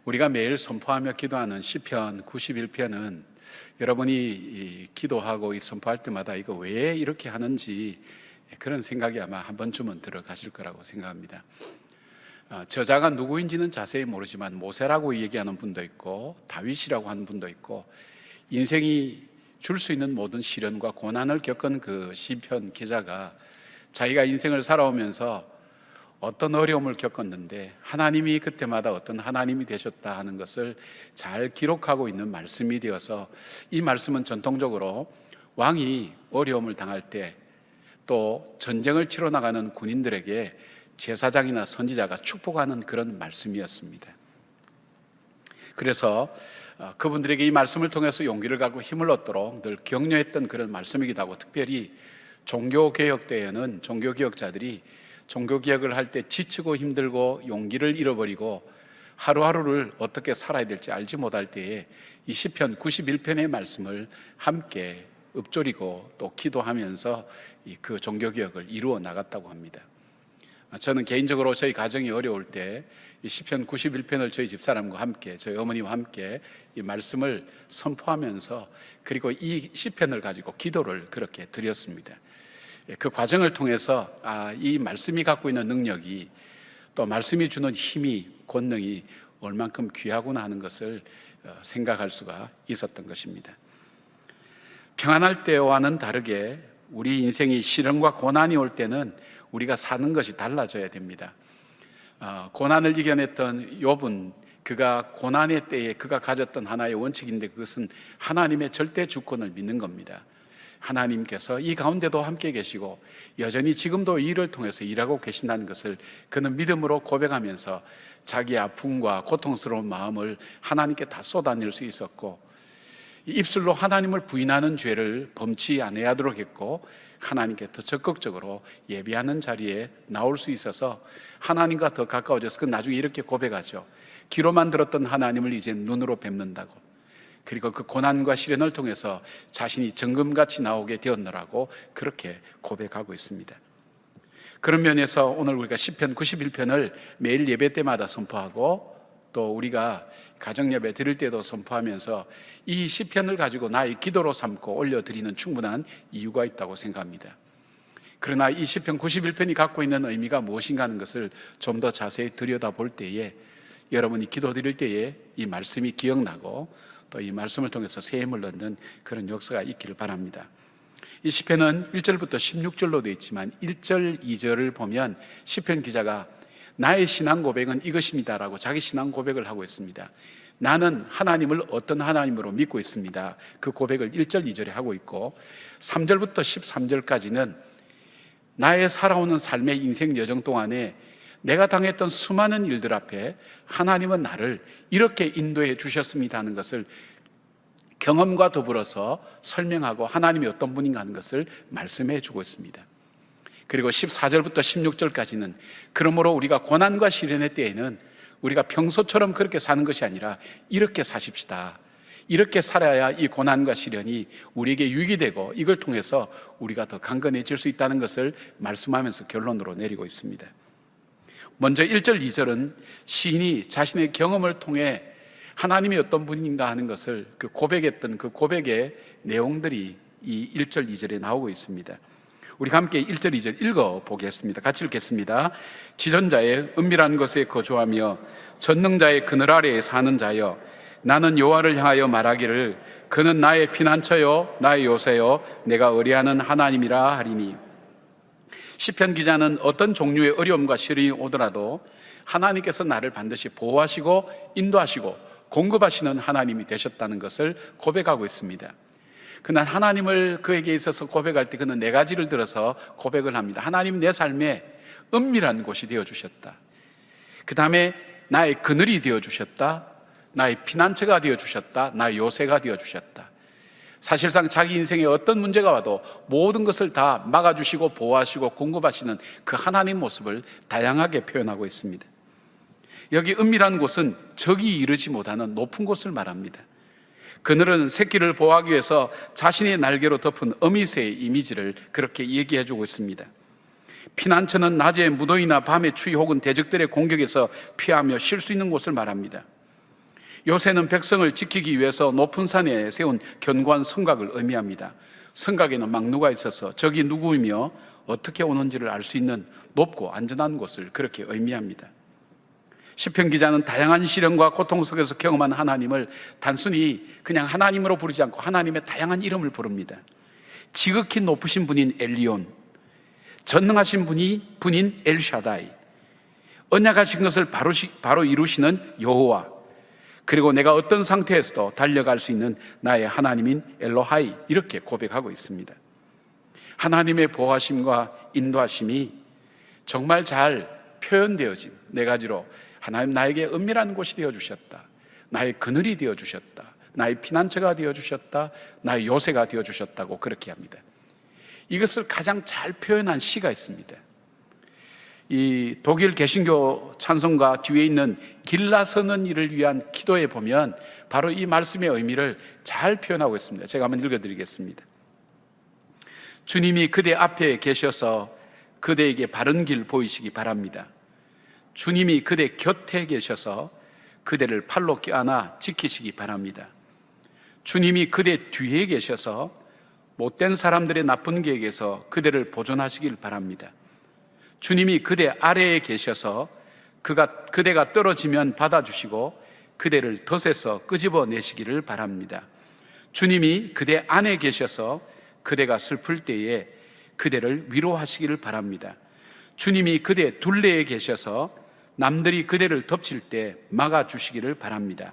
우리가 매일 선포하며 기도하는 시편 91편은 여러분이 기도하고 선포할 때마다 이거 왜 이렇게 하는지 그런 생각이 아마 한 번쯤은 들어가실 거라고 생각합니다. 저자가 누구인지는 자세히 모르지만 모세라고 얘기하는 분도 있고 다윗이라고 하는 분도 있고, 인생이 줄 수 있는 모든 시련과 고난을 겪은 그 시편 기자가 자기가 인생을 살아오면서 어떤 어려움을 겪었는데 하나님이 그때마다 어떤 하나님이 되셨다 하는 것을 잘 기록하고 있는 말씀이 되어서, 이 말씀은 전통적으로 왕이 어려움을 당할 때 또 전쟁을 치러 나가는 군인들에게 제사장이나 선지자가 축복하는 그런 말씀이었습니다. 그래서 그분들에게 이 말씀을 통해서 용기를 갖고 힘을 얻도록 늘 격려했던 그런 말씀이기도 하고, 특별히 종교개혁 때에는 종교개혁자들이 종교개혁을 할 때 지치고 힘들고 용기를 잃어버리고 하루하루를 어떻게 살아야 될지 알지 못할 때에 이 시편 91편의 말씀을 함께 읊조리고 또 기도하면서 그 종교개혁을 이루어 나갔다고 합니다. 저는 개인적으로 저희 가정이 어려울 때 이 시편 91편을 저희 집사람과 함께, 저희 어머니와 함께 이 말씀을 선포하면서, 그리고 이 시편을 가지고 기도를 그렇게 드렸습니다. 그 과정을 통해서 이 말씀이 갖고 있는 능력이, 또 말씀이 주는 힘이, 권능이 얼만큼 귀하구나 하는 것을 생각할 수가 있었던 것입니다. 평안할 때와는 다르게 우리 인생이 시련과 고난이 올 때는 우리가 사는 것이 달라져야 됩니다. 고난을 이겨냈던 욥은 그가 고난의 때에 그가 가졌던 하나의 원칙인데, 그것은 하나님의 절대 주권을 믿는 겁니다. 하나님께서 이 가운데도 함께 계시고 여전히 지금도 이를 통해서 일하고 계신다는 것을 그는 믿음으로 고백하면서 자기의 아픔과 고통스러운 마음을 하나님께 다 쏟아낼 수 있었고, 입술로 하나님을 부인하는 죄를 범치 아니하도록 했고, 하나님께 더 적극적으로 예배하는 자리에 나올 수 있어서 하나님과 더 가까워져서 그 나중에 이렇게 고백하죠. 귀로만 들었던 하나님을 이제 눈으로 뵙는다고. 그리고 그 고난과 시련을 통해서 자신이 정금같이 나오게 되었노라고 그렇게 고백하고 있습니다. 그런 면에서 오늘 우리가 시편 91편을 매일 예배 때마다 선포하고, 또 우리가 가정 예배 드릴 때도 선포하면서 이 시편을 가지고 나의 기도로 삼고 올려드리는 충분한 이유가 있다고 생각합니다. 그러나 이 시편 91편이 갖고 있는 의미가 무엇인가 하는 것을 좀 더 자세히 들여다볼 때에, 여러분이 기도 드릴 때에 이 말씀이 기억나고 또 이 말씀을 통해서 새 힘을 얻는 그런 역사가 있기를 바랍니다. 이 시편은 1절부터 16절로 되어 있지만 1절, 2절을 보면 시편 기자가 나의 신앙 고백은 이것입니다라고 자기 신앙 고백을 하고 있습니다. 나는 하나님을 어떤 하나님으로 믿고 있습니다. 그 고백을 1절, 2절에 하고 있고, 3절부터 13절까지는 나의 살아오는 삶의 인생 여정 동안에 내가 당했던 수많은 일들 앞에 하나님은 나를 이렇게 인도해 주셨습니다 하는 것을 경험과 더불어서 설명하고 하나님이 어떤 분인가 하는 것을 말씀해 주고 있습니다. 그리고 14절부터 16절까지는 그러므로 우리가 고난과 시련의 때에는 우리가 평소처럼 그렇게 사는 것이 아니라 이렇게 사십시다. 이렇게 살아야 이 고난과 시련이 우리에게 유익이 되고 이걸 통해서 우리가 더 강건해질 수 있다는 것을 말씀하면서 결론으로 내리고 있습니다. 먼저 1절, 2절은 시인이 자신의 경험을 통해 하나님이 어떤 분인가 하는 것을 그 고백했던 그 고백의 내용들이 이 1절, 2절에 나오고 있습니다. 우리가 함께 1절, 2절 읽어보겠습니다. 같이 읽겠습니다. 지존자의 은밀한 곳에 거주하며 전능자의 그늘 아래에 사는 자여, 나는 여호와를 향하여 말하기를 그는 나의 피난처요 나의 요새요 내가 의뢰하는 하나님이라 하리니. 시편 기자는 어떤 종류의 어려움과 시련이 오더라도 하나님께서 나를 반드시 보호하시고 인도하시고 공급하시는 하나님이 되셨다는 것을 고백하고 있습니다. 그날 하나님을 그에게 있어서 고백할 때 그는 네 가지를 들어서 고백을 합니다. 하나님, 내 삶에 은밀한 곳이 되어주셨다. 그 다음에 나의 그늘이 되어주셨다. 나의 피난처가 되어주셨다. 나의 요새가 되어주셨다. 사실상 자기 인생에 어떤 문제가 와도 모든 것을 다 막아주시고 보호하시고 공급하시는 그 하나님 모습을 다양하게 표현하고 있습니다. 여기 은밀한 곳은 적이 이르지 못하는 높은 곳을 말합니다. 그늘은 새끼를 보호하기 위해서 자신의 날개로 덮은 어미새의 이미지를 그렇게 얘기해 주고 있습니다. 피난처는 낮에 무더위나 밤에 추위 혹은 대적들의 공격에서 피하며 쉴 수 있는 곳을 말합니다. 요새는 백성을 지키기 위해서 높은 산에 세운 견고한 성곽을 의미합니다. 성곽에는 망루가 있어서 적이 누구이며 어떻게 오는지를 알 수 있는 높고 안전한 곳을 그렇게 의미합니다. 시편 기자는 다양한 시련과 고통 속에서 경험한 하나님을 단순히 그냥 하나님으로 부르지 않고 하나님의 다양한 이름을 부릅니다. 지극히 높으신 분인 엘리온, 전능하신 분인 엘샤다이, 언약하신 것을 바로 이루시는 여호와, 그리고 내가 어떤 상태에서도 달려갈 수 있는 나의 하나님인 엘로하이, 이렇게 고백하고 있습니다. 하나님의 보호하심과 인도하심이 정말 잘 표현되어진 네 가지로, 하나님 나에게 은밀한 곳이 되어주셨다, 나의 그늘이 되어주셨다, 나의 피난처가 되어주셨다, 나의 요새가 되어주셨다고 그렇게 합니다. 이것을 가장 잘 표현한 시가 있습니다. 이 독일 개신교 찬송가 뒤에 있는 길나서는 이를 위한 기도에 보면 바로 이 말씀의 의미를 잘 표현하고 있습니다. 제가 한번 읽어드리겠습니다. 주님이 그대 앞에 계셔서 그대에게 바른 길 보이시기 바랍니다. 주님이 그대 곁에 계셔서 그대를 팔로 껴안아 지키시기 바랍니다. 주님이 그대 뒤에 계셔서 못된 사람들의 나쁜 계획에서 그대를 보존하시길 바랍니다. 주님이 그대 아래에 계셔서 그대가 떨어지면 받아주시고 그대를 덫에서 끄집어내시기를 바랍니다. 주님이 그대 안에 계셔서 그대가 슬플 때에 그대를 위로하시기를 바랍니다. 주님이 그대 둘레에 계셔서 남들이 그대를 덮칠 때 막아주시기를 바랍니다.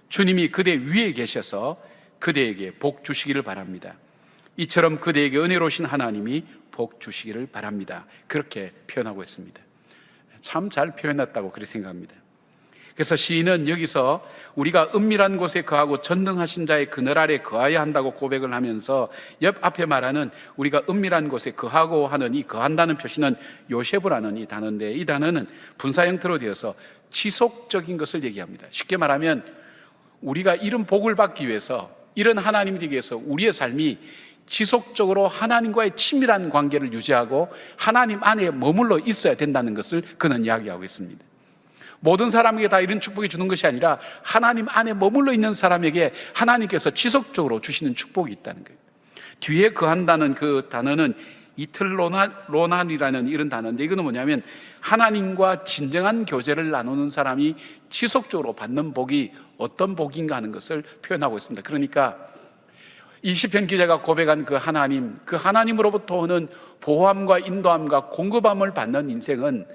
주님이 그대 위에 계셔서 그대에게 복 주시기를 바랍니다. 이처럼 그대에게 은혜로우신 하나님이 복 주시기를 바랍니다. 그렇게 표현하고 있습니다. 참 잘 표현했다고 그렇게 생각합니다. 그래서 시인은 여기서 우리가 은밀한 곳에 거하고 전능하신 자의 그늘 아래 거해야 한다고 고백을 하면서 옆 앞에 말하는 우리가 은밀한 곳에 거하고 하는 이 거한다는 표시는 요셰브라는 이 단어인데, 이 단어는 분사 형태로 되어서 지속적인 것을 얘기합니다. 쉽게 말하면 우리가 이런 복을 받기 위해서, 이런 하나님이 되기 위해서 우리의 삶이 지속적으로 하나님과의 친밀한 관계를 유지하고 하나님 안에 머물러 있어야 된다는 것을 그는 이야기하고 있습니다. 모든 사람에게 다 이런 축복이 주는 것이 아니라 하나님 안에 머물러 있는 사람에게 하나님께서 지속적으로 주시는 축복이 있다는 거예요. 뒤에 거한다는 그 단어는 이틀로난이라는 이런 단어인데, 이거는 뭐냐면 하나님과 진정한 교제를 나누는 사람이 지속적으로 받는 복이 어떤 복인가 하는 것을 표현하고 있습니다. 그러니까 이 시편 기자가 고백한 그 하나님으로부터 오는 보호함과 인도함과 공급함을 받는 인생은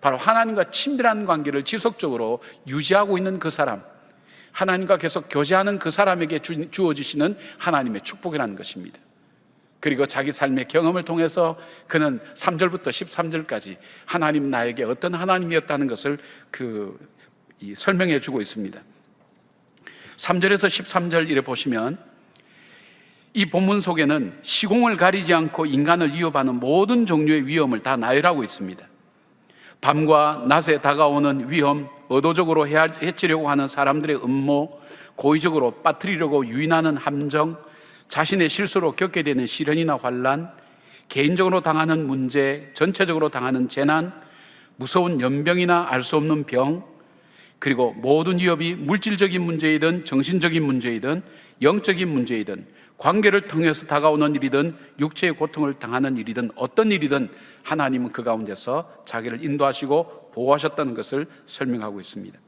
바로 하나님과 친밀한 관계를 지속적으로 유지하고 있는 그 사람, 하나님과 계속 교제하는 그 사람에게 주어지시는 하나님의 축복이라는 것입니다. 그리고 자기 삶의 경험을 통해서 그는 3절부터 13절까지 하나님 나에게 어떤 하나님이었다는 것을 설명해 주고 있습니다. 3절에서 13절 이래 보시면 이 본문 속에는 시공을 가리지 않고 인간을 위협하는 모든 종류의 위험을 다 나열하고 있습니다. 밤과 낮에 다가오는 위험, 의도적으로 해치려고 하는 사람들의 음모, 고의적으로 빠뜨리려고 유인하는 함정, 자신의 실수로 겪게 되는 시련이나 환난, 개인적으로 당하는 문제, 전체적으로 당하는 재난, 무서운 연병이나 알 수 없는 병, 그리고 모든 위협이 물질적인 문제이든 정신적인 문제이든 영적인 문제이든 관계를 통해서 다가오는 일이든 육체의 고통을 당하는 일이든 어떤 일이든 하나님은 그 가운데서 자기를 인도하시고 보호하셨다는 것을 설명하고 있습니다.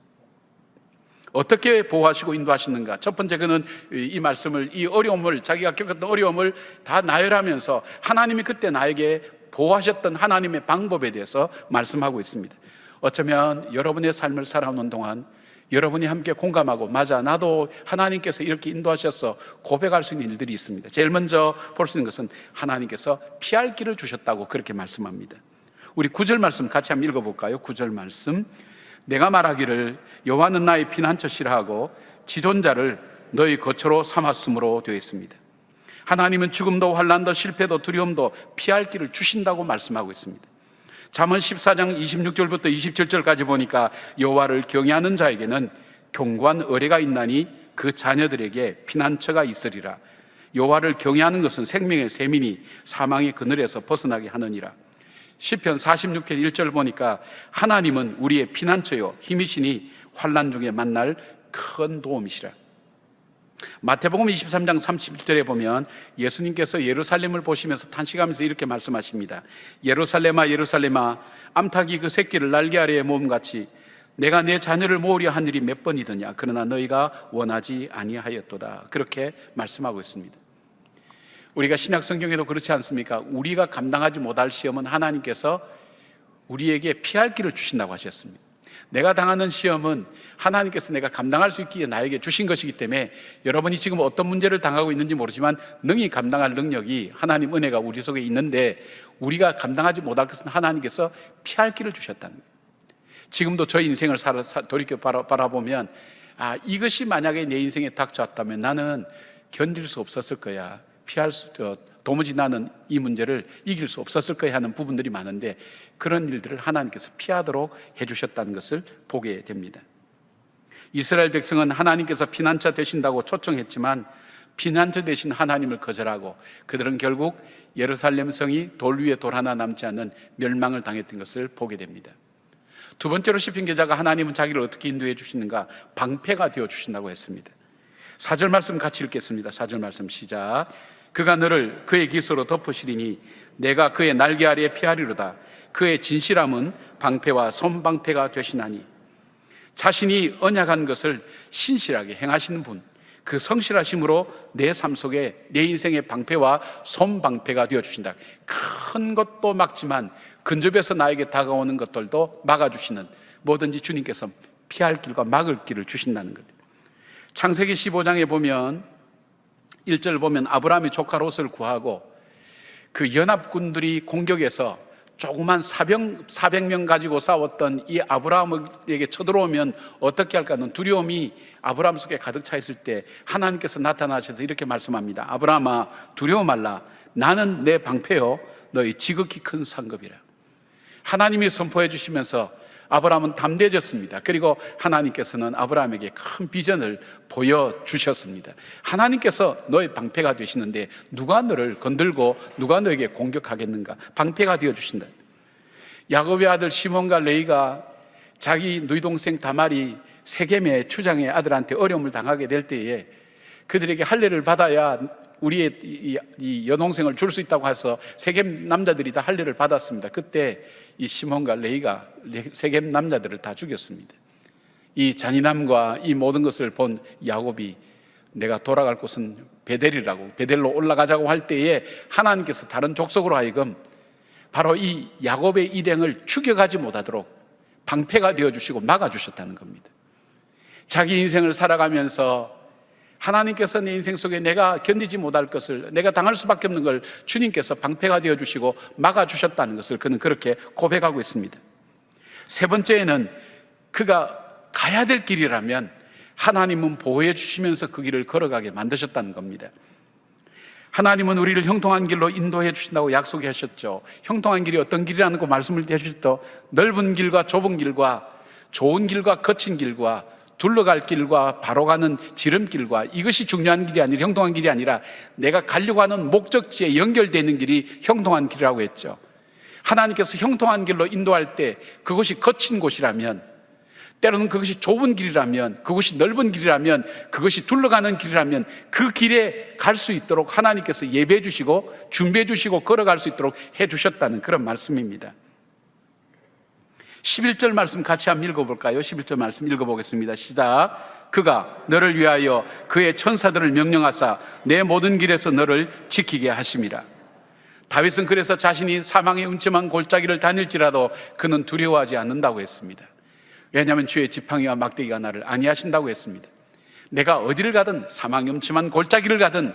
어떻게 보호하시고 인도하시는가? 첫 번째, 그는 이 말씀을, 이 어려움을, 자기가 겪었던 어려움을 다 나열하면서 하나님이 그때 나에게 보호하셨던 하나님의 방법에 대해서 말씀하고 있습니다. 어쩌면 여러분의 삶을 살아오는 동안 여러분이 함께 공감하고, 맞아, 나도 하나님께서 이렇게 인도하셔서 고백할 수 있는 일들이 있습니다. 제일 먼저 볼 수 있는 것은 하나님께서 피할 길을 주셨다고 그렇게 말씀합니다. 우리 9절 말씀 같이 한번 읽어볼까요? 9절 말씀, 내가 말하기를 여호와는 나의 피난처시라 하고 지존자를 너희 거처로 삼았으므로 되어 있습니다. 하나님은 죽음도 환난도 실패도 두려움도 피할 길을 주신다고 말씀하고 있습니다. 잠언 14장 26절부터 27절까지 보니까 여호와를 경외하는 자에게는 견고한 의뢰가 있나니 그 자녀들에게 피난처가 있으리라. 여호와를 경외하는 것은 생명의 샘이니 사망의 그늘에서 벗어나게 하느니라. 시편 46편 1절 보니까 하나님은 우리의 피난처요 힘이시니 환난 중에 만날 큰 도움이시라. 마태복음 23장 31절에 보면 예수님께서 예루살렘을 보시면서 탄식하면서 이렇게 말씀하십니다. 예루살렘아 예루살렘아 암탉이 그 새끼를 날개 아래에 모음같이 내가 내 자녀를 모으려 한 일이 몇 번이더냐. 그러나 너희가 원하지 아니하였도다. 그렇게 말씀하고 있습니다. 우리가 신약 성경에도 그렇지 않습니까? 우리가 감당하지 못할 시험은 하나님께서 우리에게 피할 길을 주신다고 하셨습니다. 내가 당하는 시험은 하나님께서 내가 감당할 수 있기에 나에게 주신 것이기 때문에 여러분이 지금 어떤 문제를 당하고 있는지 모르지만 능히 감당할 능력이 하나님 은혜가 우리 속에 있는데 우리가 감당하지 못할 것은 하나님께서 피할 길을 주셨다는 거예요. 지금도 저희 인생을 돌이켜 바라보면 이것이 만약에 내 인생에 닥쳐왔다면 나는 견딜 수 없었을 거야. 도무지 나는 이 문제를 이길 수 없었을 거야 하는 부분들이 많은데 그런 일들을 하나님께서 피하도록 해주셨다는 것을 보게 됩니다. 이스라엘 백성은 하나님께서 피난처 되신다고 초청했지만 피난처 되신 하나님을 거절하고 그들은 결국 예루살렘 성이 돌 위에 돌 하나 남지 않는 멸망을 당했던 것을 보게 됩니다. 두 번째로 시편 기자가 하나님은 자기를 어떻게 인도해 주시는가? 방패가 되어 주신다고 했습니다. 4절 말씀 같이 읽겠습니다. 4절 말씀 시작. 그가 너를 그의 깃으로 덮으시리니 내가 그의 날개 아래에 피하리로다. 그의 진실함은 방패와 손방패가 되시나니. 자신이 언약한 것을 신실하게 행하시는 분, 그 성실하심으로 내 삶 속에 내 인생의 방패와 손방패가 되어주신다. 큰 것도 막지만 근접해서 나에게 다가오는 것들도 막아주시는, 뭐든지 주님께서 피할 길과 막을 길을 주신다는 것. 창세기 15장에 보면 1절 보면 아브라함이 조카 롯을 구하고 그 연합군들이 공격해서 조그만 400명 가지고 싸웠던 이 아브라함에게 쳐들어오면 어떻게 할까는 두려움이 아브라함 속에 가득 차 있을 때 하나님께서 나타나셔서 이렇게 말씀합니다. 아브라함아 두려워 말라. 나는 내 방패요 너희 지극히 큰 상급이라. 하나님이 선포해 주시면서 아브라함은 담대해졌습니다. 그리고 하나님께서는 아브라함에게 큰 비전을 보여주셨습니다. 하나님께서 너의 방패가 되시는데 누가 너를 건들고 누가 너에게 공격하겠는가? 방패가 되어주신다. 야곱의 아들 시몬과 레이가 자기 누이 동생 다말이 세겜의 추장의 아들한테 어려움을 당하게 될 때에 그들에게 할례를 받아야 우리의 이 여동생을 줄 수 있다고 해서 세겜 남자들이 다 할례를 받았습니다. 그때 이 시몬과 레이가 세겜 남자들을 다 죽였습니다. 이 잔인함과 이 모든 것을 본 야곱이 내가 돌아갈 곳은 베델이라고 베델로 올라가자고 할 때에 하나님께서 다른 족속으로 하여금 바로 이 야곱의 일행을 죽여가지 못하도록 방패가 되어주시고 막아주셨다는 겁니다. 자기 인생을 살아가면서 하나님께서 내 인생 속에 내가 견디지 못할 것을, 내가 당할 수밖에 없는 걸 주님께서 방패가 되어주시고 막아주셨다는 것을 그는 그렇게 고백하고 있습니다. 세 번째에는 그가 가야 될 길이라면 하나님은 보호해 주시면서 그 길을 걸어가게 만드셨다는 겁니다. 하나님은 우리를 형통한 길로 인도해 주신다고 약속하셨죠. 형통한 길이 어떤 길이라는 거 말씀을 해주셨죠. 넓은 길과 좁은 길과 좋은 길과 거친 길과 둘러갈 길과 바로 가는 지름길과 이것이 중요한 길이 아니라 형통한 길이 아니라 내가 가려고 하는 목적지에 연결되는 길이 형통한 길이라고 했죠. 하나님께서 형통한 길로 인도할 때 그것이 거친 곳이라면, 때로는 그것이 좁은 길이라면, 그것이 넓은 길이라면, 그것이 둘러가는 길이라면 그 길에 갈 수 있도록 하나님께서 예배해 주시고 준비해 주시고 걸어갈 수 있도록 해 주셨다는 그런 말씀입니다. 11절 말씀 같이 한번 읽어볼까요? 11절 말씀 읽어보겠습니다. 시작. 그가 너를 위하여 그의 천사들을 명령하사 내 모든 길에서 너를 지키게 하심이라. 다윗은 그래서 자신이 사망의 음침한 골짜기를 다닐지라도 그는 두려워하지 않는다고 했습니다. 왜냐하면 주의 지팡이와 막대기가 나를 안위하신다고 했습니다. 내가 어디를 가든 사망의 음침한 골짜기를 가든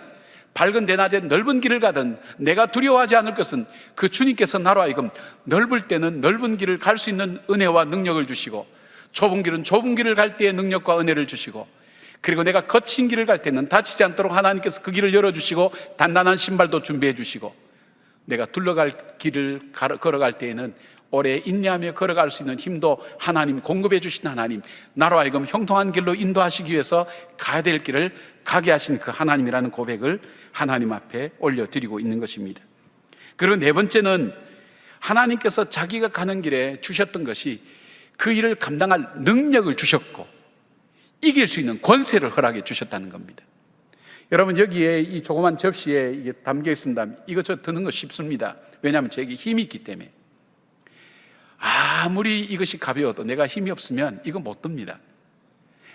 밝은 대낮에 넓은 길을 가든 내가 두려워하지 않을 것은 그 주님께서 나로 하여금 넓을 때는 넓은 길을 갈 수 있는 은혜와 능력을 주시고 좁은 길은 좁은 길을 갈 때의 능력과 은혜를 주시고 그리고 내가 거친 길을 갈 때는 다치지 않도록 하나님께서 그 길을 열어주시고 단단한 신발도 준비해 주시고 내가 둘러갈 길을 걸어갈 때에는 오래 인내하며 걸어갈 수 있는 힘도 하나님 공급해 주신 하나님, 나로 하여금 형통한 길로 인도하시기 위해서 가야 될 길을 가게 하신 그 하나님이라는 고백을 하나님 앞에 올려드리고 있는 것입니다. 그리고 네 번째는 하나님께서 자기가 가는 길에 주셨던 것이 그 일을 감당할 능력을 주셨고 이길 수 있는 권세를 허락해 주셨다는 겁니다. 여러분, 여기에 이 조그만 접시에 이게 담겨 있습니다. 이거 저 드는 거 쉽습니다. 왜냐하면 제게 힘이 있기 때문에. 아무리 이것이 가벼워도 내가 힘이 없으면 이거 못 듭니다.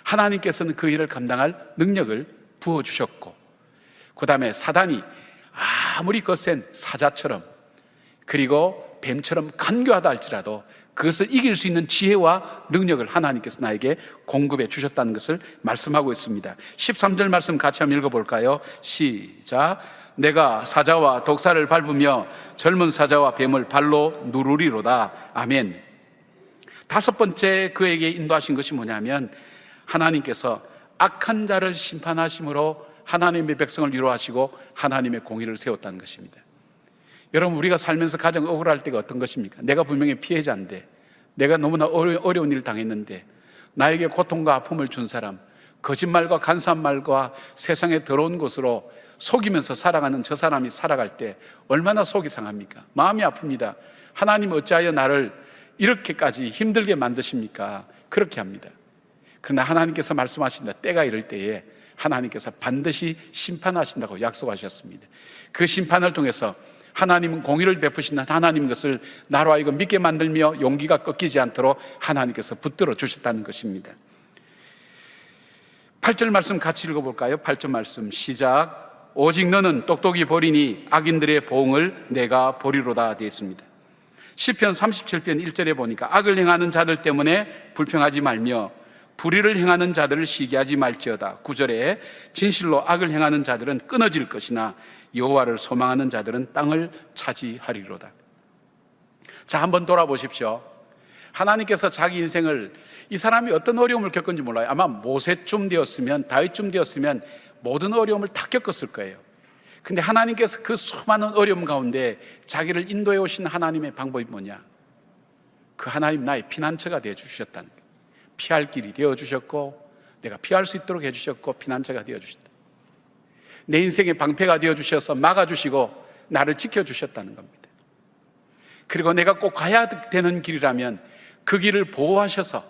하나님께서는 그 일을 감당할 능력을 부어주셨고, 그 다음에 사단이 아무리 거센 사자처럼 그리고 뱀처럼 간교하다 할지라도 그것을 이길 수 있는 지혜와 능력을 하나님께서 나에게 공급해 주셨다는 것을 말씀하고 있습니다. 13절 말씀 같이 한번 읽어볼까요? 시작. 내가 사자와 독사를 밟으며 젊은 사자와 뱀을 발로 누르리로다. 아멘. 다섯 번째 그에게 인도하신 것이 뭐냐면, 하나님께서 악한 자를 심판하심으로 하나님의 백성을 위로하시고 하나님의 공의를 세웠다는 것입니다. 여러분, 우리가 살면서 가장 억울할 때가 어떤 것입니까? 내가 분명히 피해자인데, 내가 너무나 어려운 일을 당했는데, 나에게 고통과 아픔을 준 사람, 거짓말과 간사한 말과 세상의 더러운 것으로 속이면서 살아가는 저 사람이 살아갈 때 얼마나 속이 상합니까? 마음이 아픕니다. 하나님 어찌하여 나를 이렇게까지 힘들게 만드십니까? 그렇게 합니다. 그러나 하나님께서 말씀하신다. 때가 이럴 때에 하나님께서 반드시 심판하신다고 약속하셨습니다. 그 심판을 통해서 하나님은 공의를 베푸시는 하나님 것을 나로 하여금 믿게 만들며 용기가 꺾이지 않도록 하나님께서 붙들어 주셨다는 것입니다. 8절 말씀 같이 읽어볼까요? 8절 말씀 시작. 오직 너는 똑똑히 보리니 악인들의 보응을 내가 보리로다 되어 있습니다. 시편 37편 1절에 보니까 악을 행하는 자들 때문에 불평하지 말며 불의를 행하는 자들을 시기하지 말지어다. 9절에 진실로 악을 행하는 자들은 끊어질 것이나 여호와를 소망하는 자들은 땅을 차지하리로다. 자, 한번 돌아보십시오. 하나님께서 자기 인생을, 이 사람이 어떤 어려움을 겪은지 몰라요. 아마 모세쯤 되었으면, 다윗쯤 되었으면 모든 어려움을 다 겪었을 거예요. 근데 하나님께서 그 수많은 어려움 가운데 자기를 인도해 오신 하나님의 방법이 뭐냐? 그 하나님 나의 피난처가 되어 주셨다는 거예요. 피할 길이 되어 주셨고, 내가 피할 수 있도록 해 주셨고, 피난처가 되어 주셨다. 내 인생의 방패가 되어 주셔서 막아 주시고 나를 지켜 주셨다는 겁니다. 그리고 내가 꼭 가야 되는 길이라면 그 길을 보호하셔서,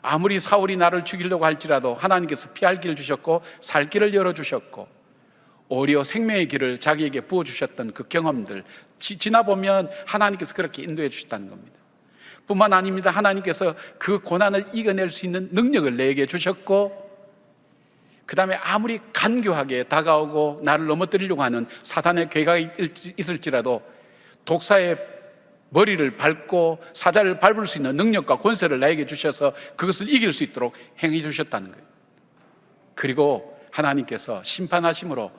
아무리 사울이 나를 죽이려고 할지라도 하나님께서 피할 길을 주셨고 살 길을 열어주셨고, 오히려 생명의 길을 자기에게 부어주셨던 그 경험들 지나보면 하나님께서 그렇게 인도해 주셨다는 겁니다. 뿐만 아닙니다. 하나님께서 그 고난을 이겨낼 수 있는 능력을 내게 주셨고, 그 다음에 아무리 간교하게 다가오고 나를 넘어뜨리려고 하는 사단의 괴각이 있을지라도 독사의 머리를 밟고 사자를 밟을 수 있는 능력과 권세를 나에게 주셔서 그것을 이길 수 있도록 행해 주셨다는 거예요. 그리고 하나님께서 심판하심으로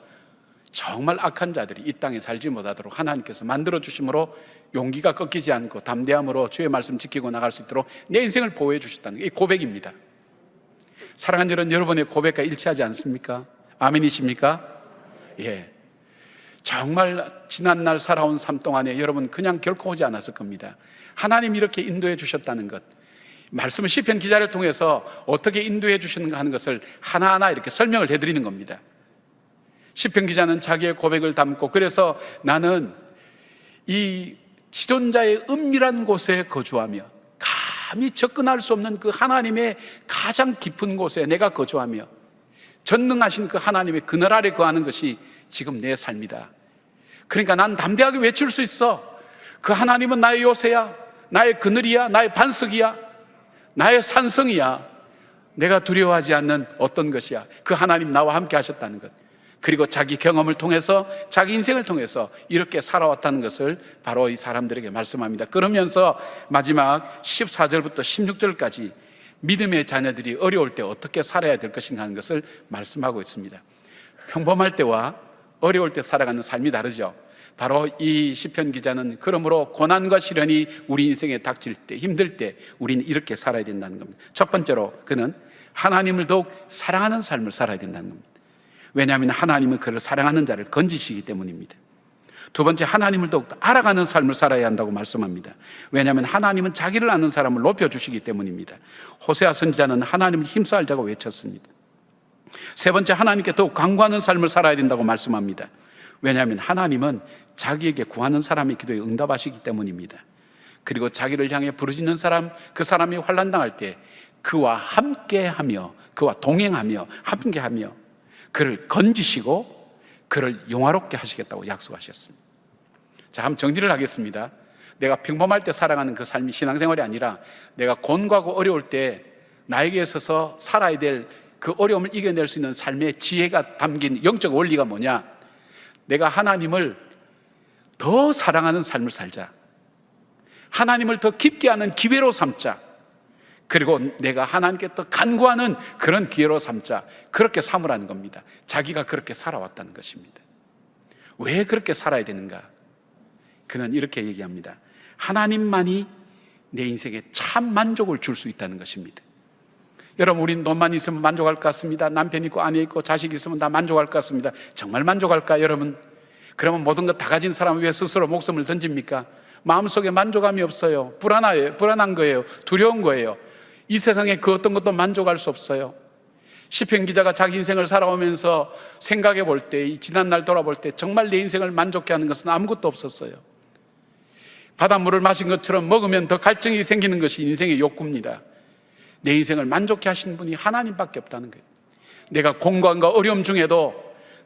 정말 악한 자들이 이 땅에 살지 못하도록 하나님께서 만들어 주심으로 용기가 꺾이지 않고 담대함으로 주의 말씀 지키고 나갈 수 있도록 내 인생을 보호해 주셨다는 게 이 고백입니다. 사랑하는 여러분의 고백과 일치하지 않습니까? 아멘이십니까? 예. 정말 지난날 살아온 삶 동안에 여러분 그냥 결코 오지 않았을 겁니다. 하나님 이렇게 인도해 주셨다는 것, 말씀을 시편 기자를 통해서 어떻게 인도해 주셨는가 하는 것을 하나하나 이렇게 설명을 해드리는 겁니다. 시편 기자는 자기의 고백을 담고, 그래서 나는 이 지존자의 은밀한 곳에 거주하며 감히 접근할 수 없는 그 하나님의 가장 깊은 곳에 내가 거주하며 전능하신 그 하나님의 그늘 아래 거하는 것이 지금 내 삶이다. 그러니까 난 담대하게 외칠 수 있어. 그 하나님은 나의 요새야, 나의 그늘이야, 나의 반석이야, 나의 산성이야. 내가 두려워하지 않는 어떤 것이야. 그 하나님 나와 함께 하셨다는 것, 그리고 자기 경험을 통해서, 자기 인생을 통해서 이렇게 살아왔다는 것을 바로 이 사람들에게 말씀합니다. 그러면서 마지막 14절부터 16절까지 믿음의 자녀들이 어려울 때 어떻게 살아야 될 것인가 하는 것을 말씀하고 있습니다. 평범할 때와 어려울 때 살아가는 삶이 다르죠. 바로 이 시편 기자는 그러므로 고난과 시련이 우리 인생에 닥칠 때, 힘들 때 우리는 이렇게 살아야 된다는 겁니다. 첫 번째로 그는 하나님을 더욱 사랑하는 삶을 살아야 된다는 겁니다. 왜냐하면 하나님은 그를 사랑하는 자를 건지시기 때문입니다. 두 번째, 하나님을 더욱 알아가는 삶을 살아야 한다고 말씀합니다. 왜냐하면 하나님은 자기를 아는 사람을 높여주시기 때문입니다. 호세아 선지자는 하나님을 힘써 알자고 외쳤습니다. 세 번째, 하나님께 더욱 간구하는 삶을 살아야 된다고 말씀합니다. 왜냐하면 하나님은 자기에게 구하는 사람의 기도에 응답하시기 때문입니다. 그리고 자기를 향해 부르짖는 사람, 그 사람이 환난 당할 때 그와 함께하며, 그와 동행하며 함께하며 그를 건지시고 그를 영화롭게 하시겠다고 약속하셨습니다. 자, 한번 정리를 하겠습니다. 내가 평범할 때 살아가는 그 삶이 신앙생활이 아니라 내가 곤고하고 어려울 때 나에게 있어서 살아야 될 그 어려움을 이겨낼 수 있는 삶의 지혜가 담긴 영적 원리가 뭐냐? 내가 하나님을 더 사랑하는 삶을 살자. 하나님을 더 깊게 하는 기회로 삼자. 그리고 내가 하나님께 더 간구하는 그런 기회로 삼자. 그렇게 삼으라는 겁니다. 자기가 그렇게 살아왔다는 것입니다. 왜 그렇게 살아야 되는가? 그는 이렇게 얘기합니다. 하나님만이 내 인생에 참 만족을 줄 수 있다는 것입니다. 여러분, 우린 돈만 있으면 만족할 것 같습니다. 남편 있고 아내 있고 자식 있으면 다 만족할 것 같습니다. 정말 만족할까 여러분? 그러면 모든 것 다 가진 사람은 왜 스스로 목숨을 던집니까? 마음속에 만족감이 없어요. 불안한 거예요. 두려운 거예요. 이 세상에 그 어떤 것도 만족할 수 없어요. 시편 기자가 자기 인생을 살아오면서 생각해 볼 때, 지난날 돌아볼 때 정말 내 인생을 만족해 하는 것은 아무것도 없었어요. 바닷물을 마신 것처럼 먹으면 더 갈증이 생기는 것이 인생의 욕구입니다. 내 인생을 만족해 하시는 분이 하나님밖에 없다는 거예요. 내가 공고함과 어려움 중에도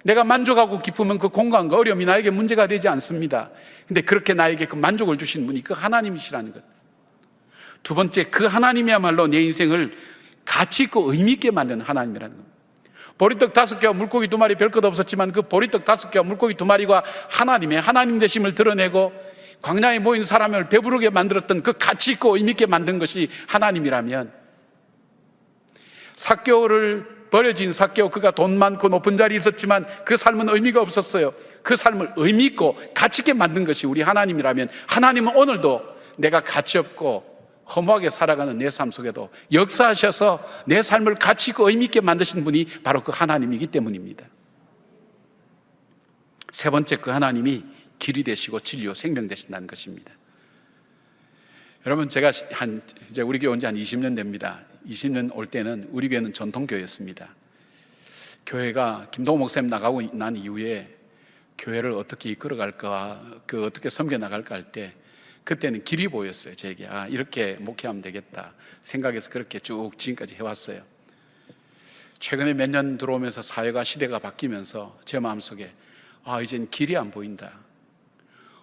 내가 만족하고 기쁘면 그 공고함과 어려움이 나에게 문제가 되지 않습니다. 근데 그렇게 나에게 그 만족을 주시는 분이 그 하나님이시라는 것. 두 번째, 그 하나님이야말로 내 인생을 가치 있고 의미 있게 만드는 하나님이라는 겁니다. 보리떡 5개와 물고기 2마리 별 것 없었지만 그 보리떡 5개와 물고기 2마리가 하나님 되심을 드러내고 광야에 모인 사람을 배부르게 만들었던 그 가치 있고 의미 있게 만든 것이 하나님이라면, 삭개오를 버려진 삭개오, 그가 돈 많고 높은 자리에 있었지만 그 삶은 의미가 없었어요. 그 삶을 의미 있고 가치 있게 만든 것이 우리 하나님이라면, 하나님은 오늘도 내가 가치 없고 허무하게 살아가는 내 삶 속에도 역사하셔서 내 삶을 가치 있고 의미 있게 만드신 분이 바로 그 하나님이기 때문입니다. 세 번째, 그 하나님이 길이 되시고 진리요 생명 되신다는 것입니다. 여러분, 제가 이제 우리 교회 온 지 한 20년 됩니다. 20년 올 때는 우리 교회는 전통교회였습니다. 교회가 김동호 목사님 나가고 난 이후에 교회를 어떻게 이끌어갈까, 어떻게 섬겨나갈까 할 때 그때는 길이 보였어요. 저에게 이렇게 목회하면 되겠다 생각해서 그렇게 쭉 지금까지 해왔어요. 최근에 몇 년 들어오면서 사회가, 시대가 바뀌면서 제 마음속에 이젠 길이 안 보인다.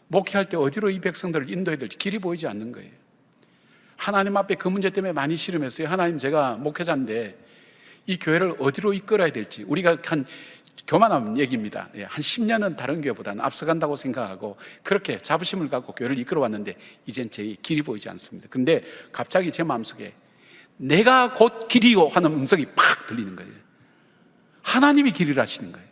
목회할 때 어디로 이 백성들을 인도해야 될지 길이 보이지 않는 거예요. 하나님 앞에 그 문제 때문에 많이 씨름했어요. 하나님, 제가 목회자인데 이 교회를 어디로 이끌어야 될지. 우리가 교만한 얘기입니다. 한 10년은 다른 교회보다는 앞서간다고 생각하고 그렇게 자부심을 갖고 교회를 이끌어 왔는데 이젠 제 길이 보이지 않습니다. 근데 갑자기 제 마음속에 내가 곧 길이요 하는 음성이 팍 들리는 거예요. 하나님이 길이라 하시는 거예요.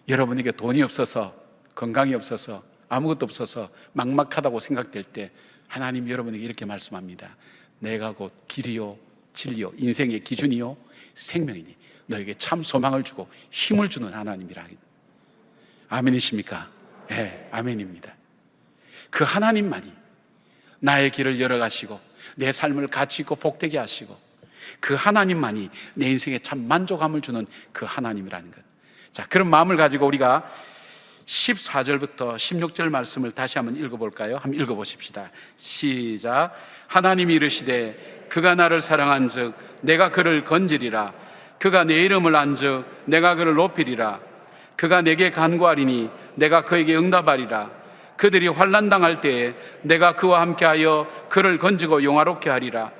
여러분에게 돈이 없어서, 건강이 없어서, 아무것도 없어서 막막하다고 생각될 때 하나님 여러분에게 이렇게 말씀합니다. 내가 곧 길이요 진리요 인생의 기준이요 생명이니 너에게 참 소망을 주고 힘을 주는 하나님이라. 아멘이십니까? 네, 아멘입니다. 그 하나님만이 나의 길을 열어가시고 내 삶을 가치 있고 복되게 하시고, 그 하나님만이 내 인생에 참 만족감을 주는 그 하나님이라는 것. 자, 그런 마음을 가지고 우리가 14절부터 16절 말씀을 다시 한번 읽어볼까요? 한번 읽어보십시다. 시작. 하나님이 이르시되 그가 나를 사랑한즉 내가 그를 건지리라. 그가 내 이름을 안즉 내가 그를 높이리라. 그가 내게 간구하리니 내가 그에게 응답하리라. 그들이 환난 당할 때에 내가 그와 함께하여 그를 건지고 영화롭게 하리라.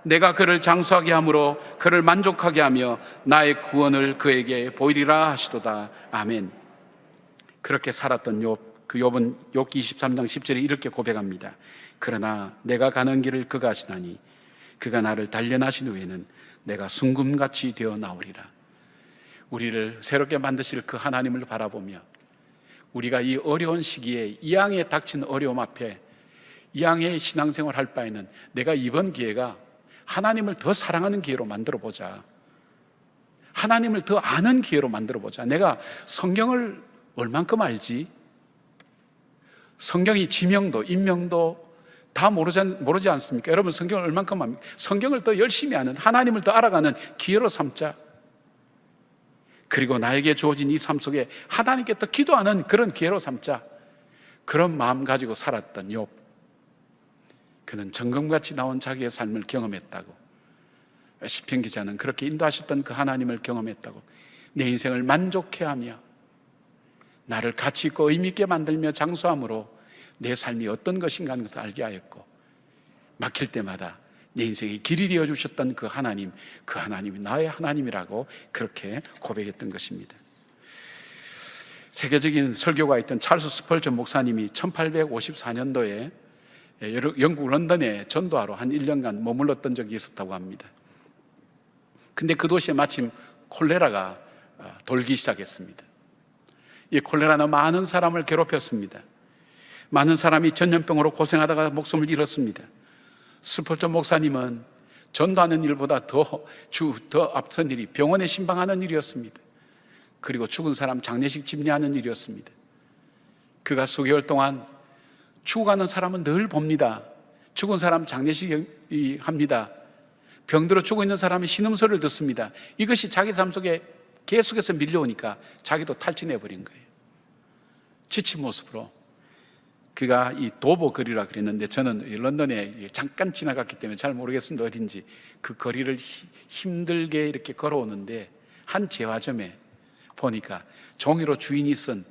내가 그를 장수하게 함으로 그를 만족하게 하며 나의 구원을 그에게 보이리라 하시도다. 아멘. 그렇게 살았던 욥, 그 욥은 욥기 23장 10절에 이렇게 고백합니다. 그러나 내가 가는 길을 그가 아시나니 그가 나를 단련하신 후에는 내가 순금같이 되어 나오리라. 우리를 새롭게 만드실 그 하나님을 바라보며 우리가 이 어려운 시기에 이 양에 닥친 어려움 앞에 이 양의 신앙생활 할 바에는 내가 이번 기회가 하나님을 더 사랑하는 기회로 만들어 보자. 하나님을 더 아는 기회로 만들어 보자. 내가 성경을 얼만큼 알지? 성경이 지명도 인명도 다 모르지 않습니까? 여러분, 성경을 얼만큼 압니까? 성경을 더 열심히 아는, 하나님을 더 알아가는 기회로 삼자. 그리고 나에게 주어진 이 삶 속에 하나님께 더 기도하는 그런 기회로 삼자. 그런 마음 가지고 살았던 욥. 그는 정금같이 나온 자기의 삶을 경험했다고, 시편 기자는 그렇게 인도하셨던 그 하나님을 경험했다고, 내 인생을 만족해하며 나를 가치 있고 의미 있게 만들며 장수함으로 내 삶이 어떤 것인가 하는 것을 알게 하였고, 막힐 때마다 내 인생의 길이 되어 주셨던 그 하나님이 나의 하나님이라고 그렇게 고백했던 것입니다. 세계적인 설교가 있던 찰스 스펄전 목사님이 1854년도에 영국 런던에 전도하러 한 1년간 머물렀던 적이 있었다고 합니다. 근데 그 도시에 마침 콜레라가 돌기 시작했습니다. 이 콜레라는 많은 사람을 괴롭혔습니다. 많은 사람이 전염병으로 고생하다가 목숨을 잃었습니다. 스펄전 목사님은 전도하는 일보다 더 앞선 일이 병원에 신방하는 일이었습니다. 그리고 죽은 사람 장례식 집례하는 일이었습니다. 그가 수개월 동안 죽어가는 사람은 늘 봅니다. 죽은 사람 장례식 합니다. 병들어 죽어 있는 사람이 신음소리를 듣습니다. 이것이 자기 삶 속에 계속해서 밀려오니까 자기도 탈진해버린 거예요. 지친 모습으로. 그가 이 도보 거리라 그랬는데, 저는 런던에 잠깐 지나갔기 때문에 잘 모르겠습니다. 어딘지. 그 거리를 힘들게 이렇게 걸어오는데 한 제화점에 보니까 종이로 주인이 쓴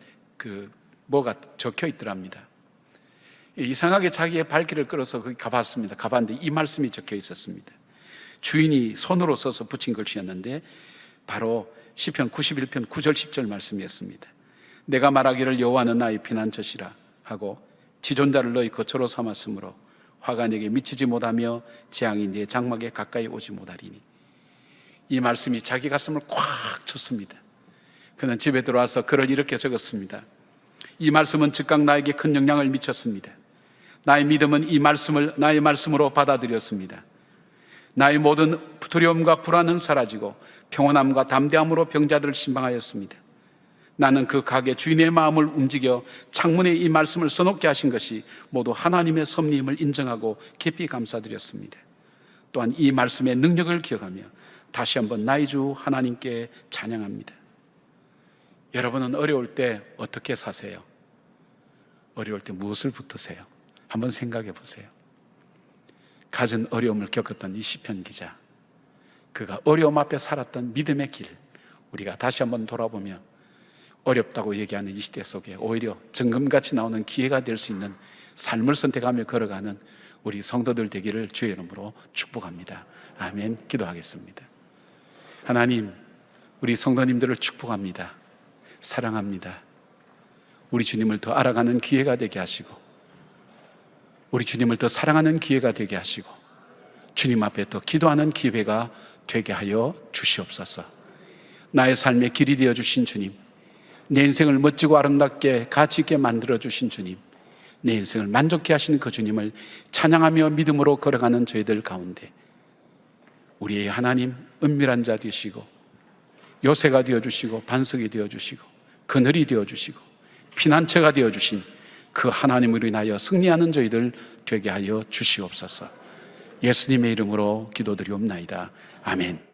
뭐가 적혀 있더랍니다. 이상하게 자기의 발길을 끌어서 거기 가봤습니다. 가봤는데 이 말씀이 적혀 있었습니다. 주인이 손으로 써서 붙인 글씨였는데 바로 시편 91편 9절 10절 말씀이었습니다. 내가 말하기를 여호와는 나의 피난처시라 하고 지존자를 너희 거처로 삼았으므로 화가 내게 미치지 못하며 재앙이 네 장막에 가까이 오지 못하리니. 이 말씀이 자기 가슴을 꽉 쳤습니다. 그는 집에 들어와서 글을 이렇게 적었습니다. 이 말씀은 즉각 나에게 큰 영향을 미쳤습니다. 나의 믿음은 이 말씀을 나의 말씀으로 받아들였습니다. 나의 모든 두려움과 불안은 사라지고 평온함과 담대함으로 병자들을 신방하였습니다. 나는 그 가게 주인의 마음을 움직여 창문에 이 말씀을 써놓게 하신 것이 모두 하나님의 섭리임을 인정하고 깊이 감사드렸습니다. 또한 이 말씀의 능력을 기억하며 다시 한번 나의 주 하나님께 찬양합니다. 여러분은 어려울 때 어떻게 사세요? 어려울 때 무엇을 붙드세요? 한번 생각해 보세요. 갖은 어려움을 겪었던 이 시편 기자, 그가 어려움 앞에 살았던 믿음의 길, 우리가 다시 한번 돌아보며 어렵다고 얘기하는 이 시대 속에 오히려 정금같이 나오는 기회가 될 수 있는 삶을 선택하며 걸어가는 우리 성도들 되기를 주의 이름으로 축복합니다. 아멘. 기도하겠습니다. 하나님, 우리 성도님들을 축복합니다. 사랑합니다. 우리 주님을 더 알아가는 기회가 되게 하시고, 우리 주님을 더 사랑하는 기회가 되게 하시고, 주님 앞에 더 기도하는 기회가 되게 하여 주시옵소서. 나의 삶의 길이 되어 주신 주님, 내 인생을 멋지고 아름답게 가치 있게 만들어 주신 주님, 내 인생을 만족케 하시는 그 주님을 찬양하며 믿음으로 걸어가는 저희들 가운데 우리의 하나님, 은밀한 자 되시고 요새가 되어주시고 반석이 되어주시고 그늘이 되어주시고 피난처가 되어주신 그 하나님으로 인하여 승리하는 저희들 되게 하여 주시옵소서. 예수님의 이름으로 기도드리옵나이다. 아멘.